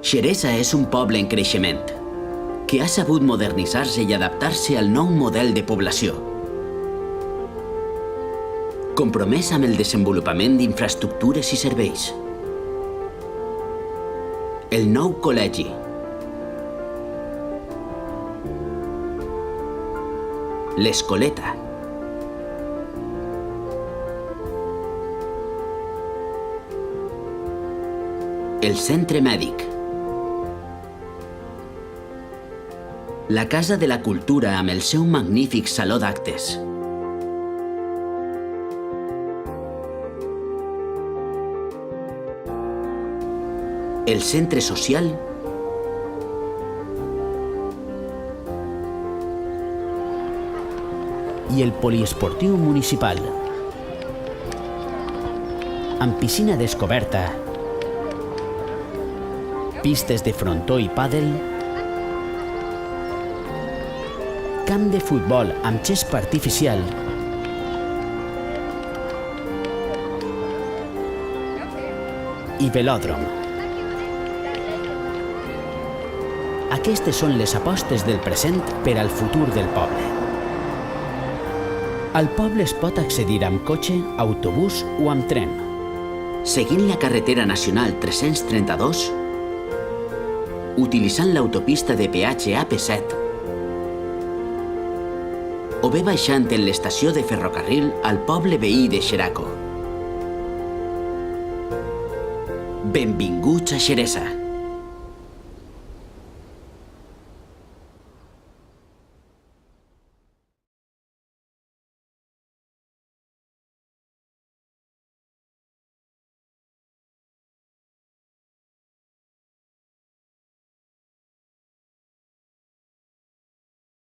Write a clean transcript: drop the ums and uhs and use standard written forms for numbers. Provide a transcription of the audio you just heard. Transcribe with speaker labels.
Speaker 1: Xeresa és un poble en creixement, que ha sabut modernitzar-se i adaptar-se al nou model de població, compromès amb el desenvolupament d'infraestructures i serveis. El nou col·legi, l'Escoleta, el centre mèdic, la Casa de la Cultura amb el seu magnífic saló d'actes, el centre social
Speaker 2: i el poliesportiu municipal, amb piscina descoberta, pistes de frontó i pàdel, camp de futbol amb gespa artificial i velòdrom. Aquestes són les apostes del present per al futur del poble. Al poble es pot accedir amb cotxe, autobús o amb tren.
Speaker 1: Seguint la carretera nacional 332, utilitzant l'autopista de peatge AP7 o bé baixant en l'estació de ferrocarril al poble veí de Xeraco. Benvinguts a Xeresa.